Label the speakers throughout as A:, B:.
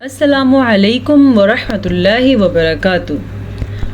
A: السلام علیکم ورحمۃ اللہ وبرکاتہ۔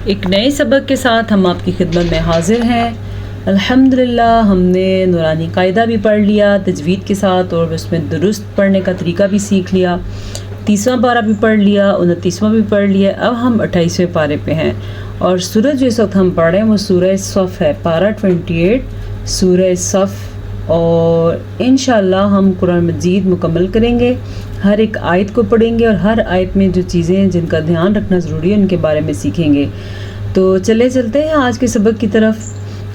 A: ایک نئے سبق کے ساتھ ہم آپ کی خدمت میں حاضر ہیں۔ الحمدللہ ہم نے نورانی قاعدہ بھی پڑھ لیا تجوید کے ساتھ، اور اس میں درست پڑھنے کا طریقہ بھی سیکھ لیا۔ 30واں پارہ بھی پڑھ لیا، 29واں بھی پڑھ لیا۔ اب ہم 28ویں پارے پہ ہیں، اور سورہ جو اس وقت ہم پڑھ رہے ہیں وہ سورہ صف ہے، پارہ 28 سورہ صف۔ اور انشاءاللہ ہم قرآن مجید مکمل کریں گے، ہر ایک آیت کو پڑھیں گے، اور ہر آیت میں جو چیزیں ہیں جن کا دھیان رکھنا ضروری ہے ان کے بارے میں سیکھیں گے۔ تو چلتے ہیں آج کے سبق کی طرف۔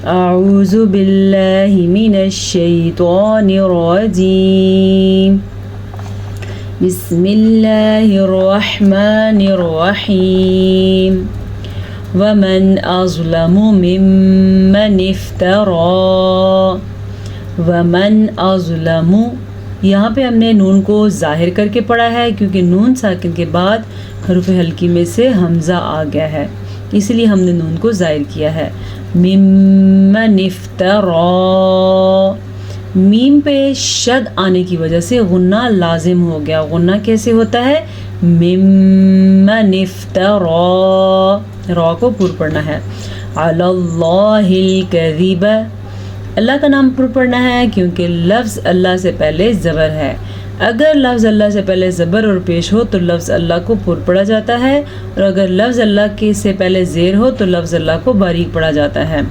A: اعوذ باللہ من الشیطان الرجیم، بسم اللہ الرحمن الرحیم۔ ومن اظلم ممن افترى، ومن اظلم، یہاں پہ ہم نے نون کو ظاہر کر کے پڑھا ہے کیونکہ نون ساکن کے بعد حرف حلقی میں سے حمزہ آ گیا ہے، اس لیے ہم نے نون کو ظاہر کیا ہے۔ ممن افترى، میم پہ شد آنے کی وجہ سے غنہ لازم ہو گیا۔ غنہ کیسے ہوتا ہے؟ ممن افترى، را کو پر پڑھنا ہے۔ علی اللہ الکذب، اللہ کا نام پر پڑھنا ہے کیونکہ لفظ اللہ سے پہلے زبر ہے۔ اگر لفظ اللہ سے پہلے زبر اور پیش ہو تو لفظ اللہ کو پر پڑھا جاتا ہے، اور اگر لفظ اللہ کے سے پہلے زیر ہو تو لفظ اللہ کو باریک پڑھا جاتا ہے۔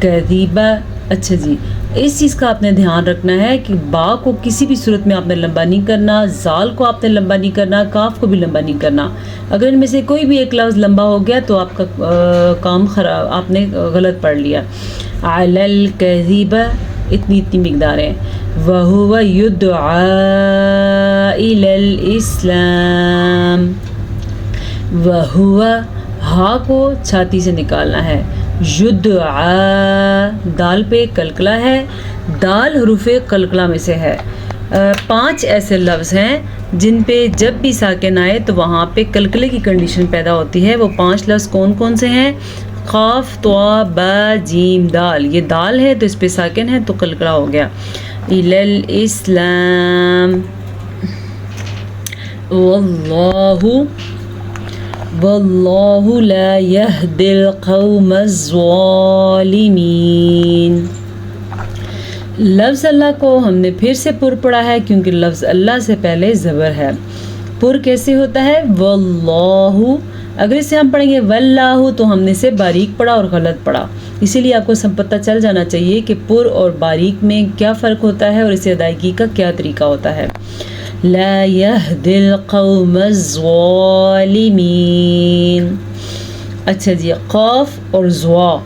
A: کذیبہ، اچھا جی، اس چیز کا آپ نے دھیان رکھنا ہے کہ با کو کسی بھی صورت میں آپ نے لمبا نہیں کرنا، زال کو آپ نے لمبا نہیں کرنا، کاف کو بھی لمبا نہیں کرنا۔ اگر ان میں سے کوئی بھی ایک لفظ لمبا ہو گیا تو آپ کا کام خراب، آپ نے غلط پڑھ لیا۔ علی الکذب، اتنی مقدار ہے۔ وَهُوَ يُدْعَى إِلَى الْإِسْلَامِ، وَهُوَ، ہا کو چھاتی سے نکالنا ہے۔ یدعا، دال پہ قلقلہ ہے، دال حروف قلقلہ میں سے ہے۔ 5 ایسے لفظ ہیں جن پہ جب بھی ساکن آئے تو وہاں پہ قلقلے کی کنڈیشن پیدا ہوتی ہے۔ وہ 5 لفظ کون کون سے ہیں؟ قاف، طا، با، جیم، دال۔ یہ دال ہے تو اس پہ ساکن ہے تو قلقلہ ہو گیا۔ الی الاسلام، واللہ لا یہدی القوم الظالمین۔ لفظ اللہ کو ہم نے پھر سے پر پڑھا ہے کیونکہ لفظ اللہ سے پہلے زبر ہے۔ پر کیسے ہوتا ہے؟ واللہ، اگر اسے ہم پڑھیں گے واللہ تو ہم نے اسے باریک پڑھا اور غلط پڑھا، اسی لیے آپ کو سب پتہ چل جانا چاہیے کہ پر اور باریک میں کیا فرق ہوتا ہے اور اسے ادائیگی کا کیا طریقہ ہوتا ہے۔ لا یہدی القوم الظالمین۔ اچھا جی، قاف اور ضوا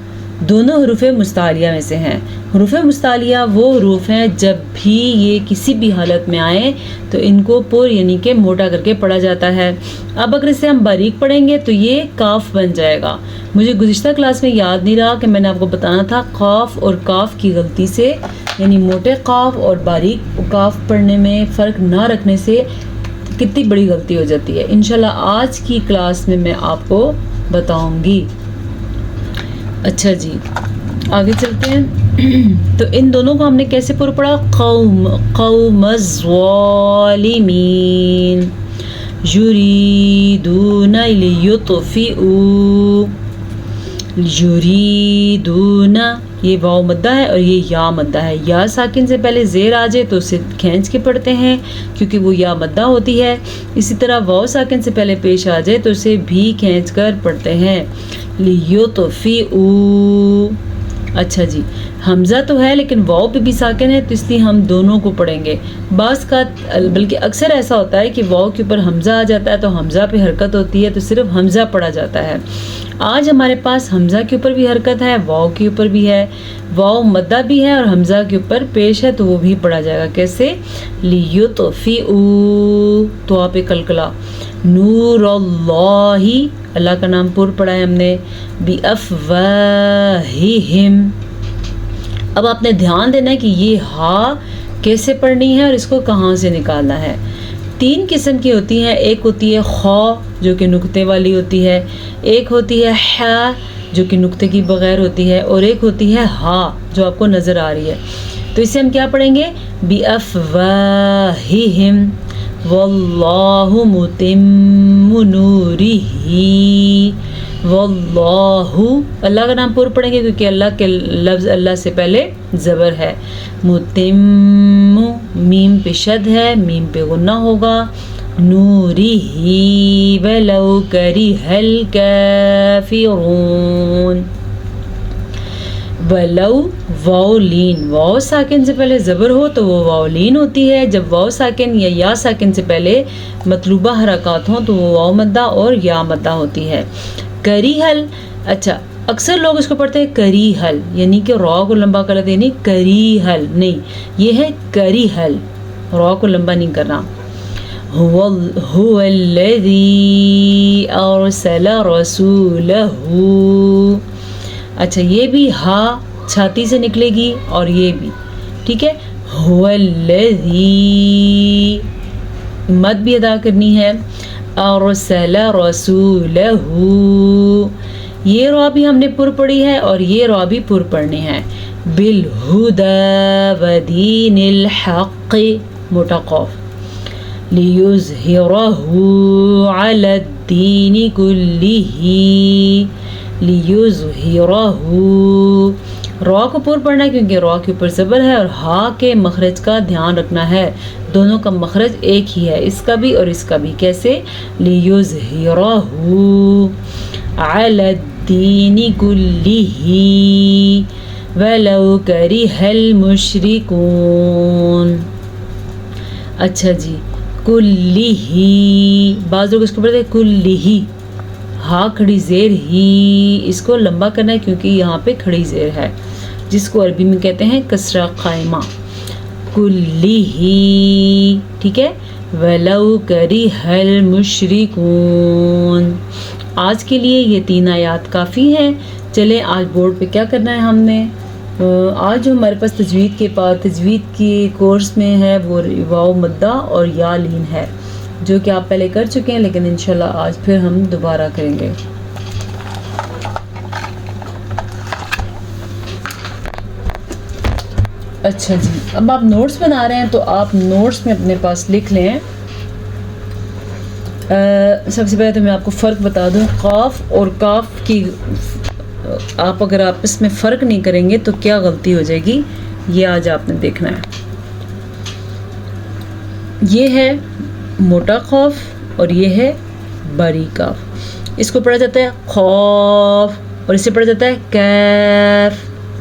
A: دونوں حروف مستعلیہ میں سے ہیں۔ حروف مستعلیہ وہ حروف ہیں جب بھی یہ کسی بھی حالت میں آئیں تو ان کو پر یعنی کہ موٹا کر کے پڑھا جاتا ہے۔ اب اگر اسے ہم باریک پڑھیں گے تو یہ کاف بن جائے گا۔ مجھے گزشتہ کلاس میں یاد نہیں رہا کہ میں نے آپ کو بتانا تھا قاف اور کاف کی غلطی سے، یعنی موٹے قاف اور باریک کاف پڑھنے میں فرق نہ رکھنے سے کتنی بڑی غلطی ہو جاتی ہے۔ انشاءاللہ آج کی کلاس میں میں آپ کو بتاؤں گی۔ اچھا جی، آگے چلتے ہیں۔ تو ان دونوں کو ہم نے کیسے پر پڑھا؟ قوم الظالمین، یریدون لیطفئوا، یریدون، یہ واو مدہ ہے اور یہ یا مدہ ہے۔ یا ساکن سے پہلے زیر آ جائے تو اسے کھینچ کے پڑھتے ہیں کیونکہ وہ یا مدہ ہوتی ہے۔ اسی طرح واو ساکن سے پہلے پیش آ جائے تو اسے بھی کھینچ کر پڑھتے ہیں۔ لیطفئوا، اچھا جی، حمزہ تو ہے لیکن واو پہ بھی ساکن ہے تو اس لیے ہم دونوں کو پڑھیں گے۔ بعض کا بلکہ اکثر ایسا ہوتا ہے کہ واو کے اوپر حمزہ آ جاتا ہے تو حمزہ پہ حرکت ہوتی ہے تو صرف حمزہ پڑھا جاتا ہے۔ آج ہمارے پاس حمزہ کے اوپر بھی حرکت ہے، واو کے اوپر بھی ہے، واو مدہ بھی ہے اور حمزہ کے اوپر پیش ہے تو وہ بھی پڑھا جائے گا۔ کیسے؟ لیطفئوا، تو آپ قلقلہ۔ نور اللہ، اللہ کا نام پر پڑھا ہے ہم نے۔ بِأَفْوَاهِهِمْ، اب آپ نے دھیان دینا ہے کہ یہ ہا کیسے پڑھنی ہے اور اس کو کہاں سے نکالنا ہے۔ 3 قسم کی ہوتی ہیں، ایک ہوتی ہے خا جو کہ نقطے والی ہوتی ہے، ایک ہوتی ہے حا جو کہ نقطے کی بغیر ہوتی ہے، اور ایک ہوتی ہے ہا جو آپ کو نظر آ رہی ہے۔ تو اسے ہم کیا پڑھیں گے؟ بِأَفْوَاهِهِمْ، واللہ متم نورہ، واللہ اللہ کا نام پور پڑھیں گے کیونکہ اللہ کے لفظ اللہ سے پہلے زبر ہے. متم میم پہ شد ہے، میم پہ غنہ ہوگا. نورہ ولو کرہ الکافرون. ولو واو لین، واو ساکن سے پہلے زبر ہو تو وہ واو لین ہوتی ہے. جب واو ساکن یا ساکن سے پہلے مطلوبہ حرکات ہوں تو وہ واو مدہ اور یا مدہ ہوتی ہے. کریحل، اچھا اکثر لوگ اس کو پڑھتے ہیں کریحل، یعنی کہ را کو لمبا کر لیتے ہیں، یعنی کریحل نہیں، یہ ہے کریحل، را کو لمبا نہیں کرنا. هو الذی ارسل رسولہ، اچھا یہ بھی ہا چھاتی سے نکلے گی اور یہ بھی ٹھیک ہے. هو الذی مد بھی ادا کرنی ہے. ارسل رسولہ، یہ را بھی ہم نے پر پڑھی ہے اور یہ را بھی پر پڑھنی ہے. بالہدی ودین الحق، موٹا قاف. لیظہرہ علی الدین کلہ، لیظہرہ، را کو پر پڑھنا ہے کیونکہ را کے اوپر زبر ہے اور ہا کے مخرج کا دھیان رکھنا ہے. دونوں کا مخرج ایک ہی ہے، اس کا بھی اور اس کا بھی. کیسے؟ لیظہرہ علی الدین کلہ ولو کرہ المشرکون. اچھا جی، کلہ، بعض لوگ اس کو پڑھتے ہیں کلہ، ہا کھڑی زیر ہی، اس کو لمبا کرنا ہے کیونکہ یہاں پہ کھڑی زیر ہے جس کو عربی میں کہتے ہیں کسرہ قائمہ. کلہ، ٹھیک ہے. ولو کرہ المشرکون. آج کے لیے یہ 3 آیات کافی ہیں. چلیں آج بورڈ پہ کیا کرنا ہے ہم نے، آج جو ہمارے پاس تجوید کی کورس میں ہے وہ واو مدہ اور یا لین ہے، جو کہ آپ پہلے کر چکے ہیں، لیکن انشاءاللہ آج پھر ہم دوبارہ کریں گے. اچھا جی، اب آپ نوٹس بنا رہے ہیں تو آپ نوٹس میں اپنے پاس لکھ لیں. سب سے پہلے تو میں آپ کو فرق بتا دوں، قاف اور کاف کی آپ اگر آپس میں فرق نہیں کریں گے تو کیا غلطی ہو جائے گی، یہ آج آپ نے دیکھنا ہے. یہ ہے موٹا قاف اور یہ ہے باریک قاف. اس کو پڑھا جاتا ہے خوف اور اسے پڑھا جاتا ہے کیف.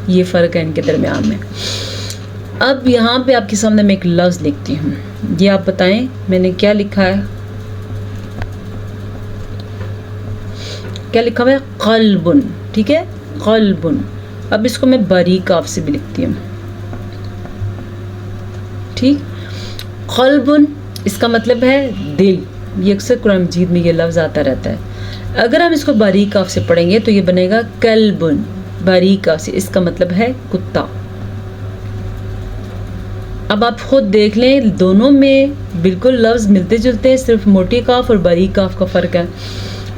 A: یہ فرق ہے ان کے درمیان میں. اب یہاں پہ آپ کے سامنے میں ایک لفظ لکھتی ہوں، یہ آپ بتائیں میں نے کیا لکھا ہے. کیا لکھا ہوا ہے؟ قلبن، ٹھیک ہے، قلبن. اب اس کو میں باریک قاف سے بھی لکھتی ہوں، ٹھیک. قلبن اس کا مطلب ہے دل. یہ اکثر قرآن مجید میں یہ لفظ آتا رہتا ہے. اگر ہم اس کو باریک قاف سے پڑھیں گے تو یہ بنے گا کلبن. باریک قاف سے اس کا مطلب ہے کتا. اب آپ خود دیکھ لیں دونوں میں بالکل لفظ ملتے جلتے ہیں، صرف موٹی قاف اور باریک قاف کا فرق ہے.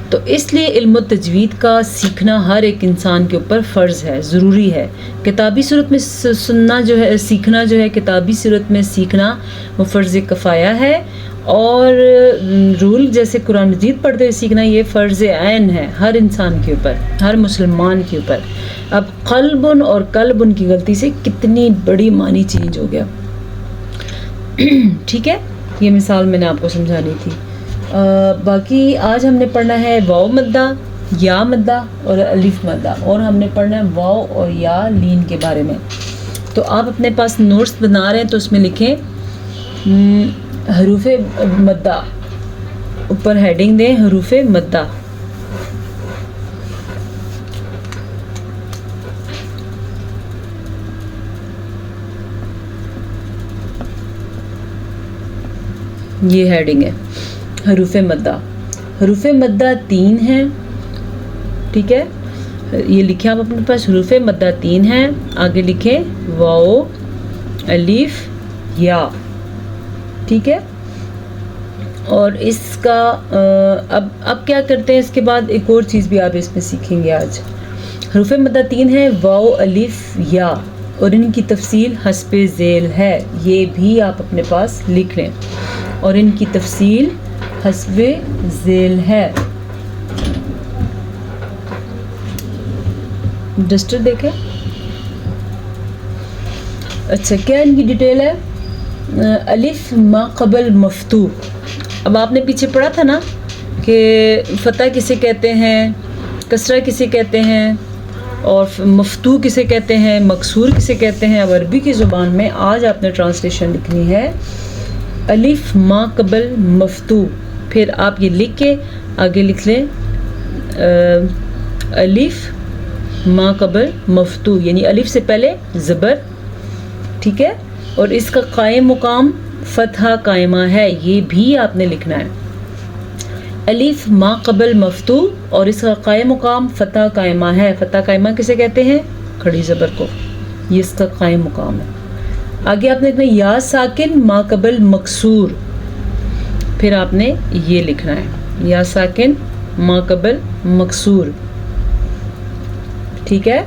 A: تو اس لیے علم و تجوید کا سیکھنا ہر ایک انسان کے اوپر فرض ہے، ضروری ہے. کتابی صورت میں سننا جو ہے، سیکھنا جو ہے کتابی صورت میں سیکھنا وہ فرض کفایہ ہے، اور رول جیسے قرآن مجید پڑھتے ہوئے سیکھنا یہ فرض عین ہے ہر انسان کے اوپر، ہر مسلمان کے اوپر. اب قلبن اور کلبن کی غلطی سے کتنی بڑی معنی چینج ہو گیا. ٹھیک ہے، یہ مثال میں نے آپ کو سمجھانی تھی. باقی آج ہم نے پڑھنا ہے واو مدہ، یا مدہ اور الف مدہ، اور ہم نے پڑھنا ہے واو اور یا لین کے بارے میں. تو آپ اپنے پاس نوٹس بنا رہے ہیں تو اس میں لکھیں حروف مدہ، اوپر ہیڈنگ دیں حروف مدہ. یہ ہیڈنگ ہے حروف مدہ. حروف مدہ 3 ہیں، ٹھیک ہے. یہ لکھیں آپ اپنے پاس حروف مدہ 3 ہیں. آگے لکھیں واو الف یا، ٹھیک ہے. اور اس کا اب کیا کرتے ہیں، اس کے بعد ایک اور چیز بھی آپ اس میں سیکھیں گے آج. حروف مدہ 3 ہیں، واو الف یا، اور ان کی تفصیل حسب ذیل ہے، یہ بھی آپ اپنے پاس لکھ لیں. اور ان کی تفصیل حسب ذیل ہے. ڈسٹر دیکھیں. اچھا کیا ان کی ڈیٹیل ہے؟ الف ما قبل مفتوح. اب آپ نے پیچھے پڑھا تھا نا کہ فتح کسے کہتے ہیں، کسرہ کسے کہتے ہیں، اور مفتوح کسے کہتے ہیں، مکسور کسے کہتے ہیں. اب عربی کی زبان میں آج آپ نے ٹرانسلیشن لکھنی ہے الف ما قبل مفتوح. پھر آپ یہ لکھ کے آگے لکھ لیں الف ما قبل مفتوح، یعنی الف سے پہلے زبر، ٹھیک ہے، اور اس کا قائم مقام فتحہ قائمہ ہے، یہ بھی آپ نے لکھنا ہے. الف ما قبل مفتوح اور اس کا قائم مقام فتح قائمہ ہے. فتح قائمہ کسے کہتے ہیں؟ کھڑی زبر کو، یہ اس کا قائم مقام ہے. آگے آپ نے لکھنا یا ساکن ما قبل مکسور. پھر آپ نے یہ لکھنا ہے یا ساکن ما قبل مکسور، ٹھیک ہے.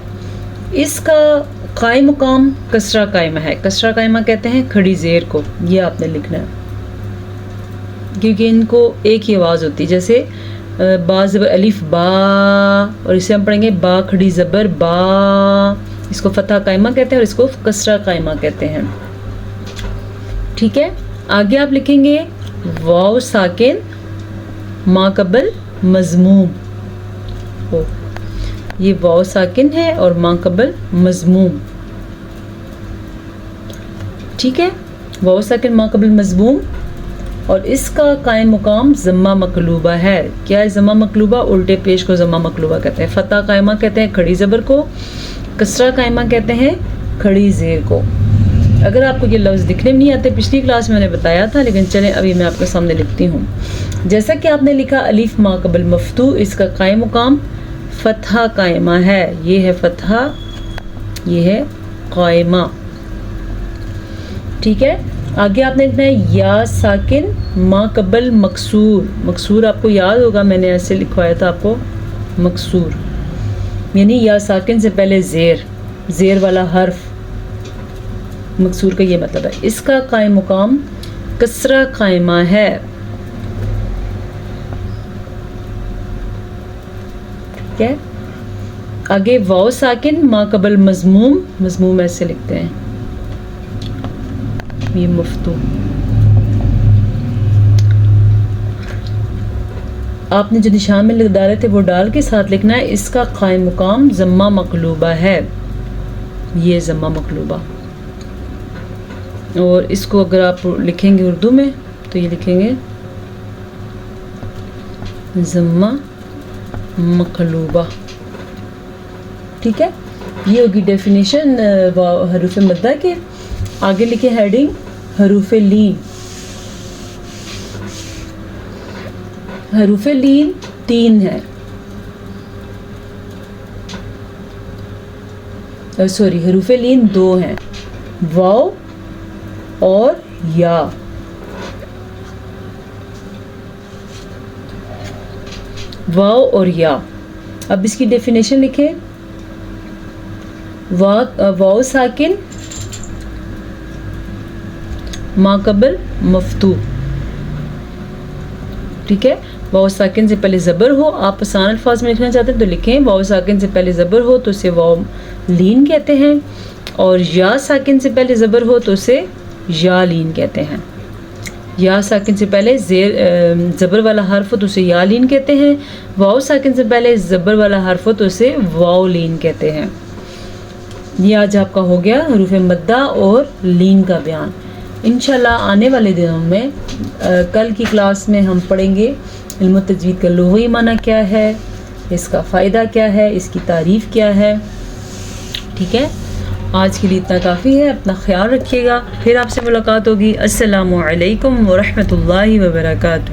A: اس کا قائم مقام کسرہ قائمہ ہے. کسرہ قائمہ کہتے ہیں کھڑی زیر کو، یہ آپ نے لکھنا ہے کیونکہ ان کو ایک ہی آواز ہوتی ہے. جیسے با زبر الف با، اور اسے ہم پڑھیں گے با کھڑی زبر با، اس کو فتح قائمہ کہتے ہیں اور اس کو کسرہ قائمہ کہتے ہیں، ٹھیک ہے. آگے آپ لکھیں گے واو ساکن ما قبل مضموم. یہ واو ساکن ہے اور ما قبل مضموم، ٹھیک ہے. واو ساکن ما قبل مضموم اور اس کا قائم مقام ضمہ مقلوبہ ہے. کیا ہے ضمہ مقلوبہ؟ الٹے پیش کو ضمہ مقلوبہ کہتے ہیں. فتح قائمہ کہتے ہیں کھڑی زبر کو، کسرہ قائمہ کہتے ہیں کھڑی زیر کو. اگر آپ کو یہ لفظ دکھنے میں نہیں آتے، پچھلی کلاس میں نے بتایا تھا، لیکن چلیں ابھی میں آپ کے سامنے لکھتی ہوں. جیسا کہ آپ نے لکھا الف ما قبل مفتوح، اس کا قائم مقام فتحہ قائمہ ہے. یہ ہے فتحہ، یہ ہے قائمہ، ٹھیک ہے. آگے آپ نے لکھنا ہے یا ساکن ما قبل مکسور. مکسور آپ کو یاد ہوگا، میں نے ایسے لکھوایا تھا آپ کو مکسور، یعنی یا ساکن سے پہلے زیر، زیر والا حرف. مکسور کا یہ مطلب ہے. اس کا قائم مقام کسرہ قائمہ ہے، ٹھیک ہے. آگے واو ساکن ما قبل مضموم. مضموم ایسے لکھتے ہیں، یہ مفتوح. آپ نے جو نشان میں ڈالے تھے وہ ڈال کے ساتھ لکھنا ہے اس کا قائم مقام ضمہ مقلوبہ ہے. یہ ضمہ مقلوبہ، اور اس کو اگر آپ لکھیں گے اردو میں تو یہ لکھیں گے ضمہ مقلوبہ، ٹھیک ہے. یہ ہوگی ڈیفینیشن حروف مدہ کے. آگے لکھیں ہیڈنگ حروف لین. حروف لین 3 ہیں، سوری حروف لین 2 ہیں، واو اور یا. واو اور یا. اب اس کی ڈیفینیشن لکھیں. واو ساکن ما قبل مفتوح، ٹھیک ہے. واو ساکن سے پہلے زبر ہو. آپ آسان الفاظ میں لکھنا چاہتے ہیں تو لکھیں واو ساکن سے پہلے زبر ہو تو اسے واو لین کہتے ہیں، اور یا ساکن سے پہلے زبر ہو تو اسے یا لین کہتے ہیں. یا ساکن سے پہلے زبر والا حرف ہو تو اسے یا لین کہتے ہیں. واو ساکن سے پہلے زبر والا حرف ہو تو اسے واو لین کہتے ہیں. یہ آج آپ کا ہو گیا حروف مدہ اور لین کا بیان. انشاءاللہ آنے والے دنوں میں کل کی کلاس میں ہم پڑھیں گے علم تجوید کا لغوی معنی کیا ہے، اس کا فائدہ کیا ہے، اس کی تعریف کیا ہے، ٹھیک ہے. آج کے لیے اتنا کافی ہے. اپنا خیال رکھیے گا. پھر آپ سے ملاقات ہوگی. السلام علیکم ورحمۃ اللہ وبرکاتہ.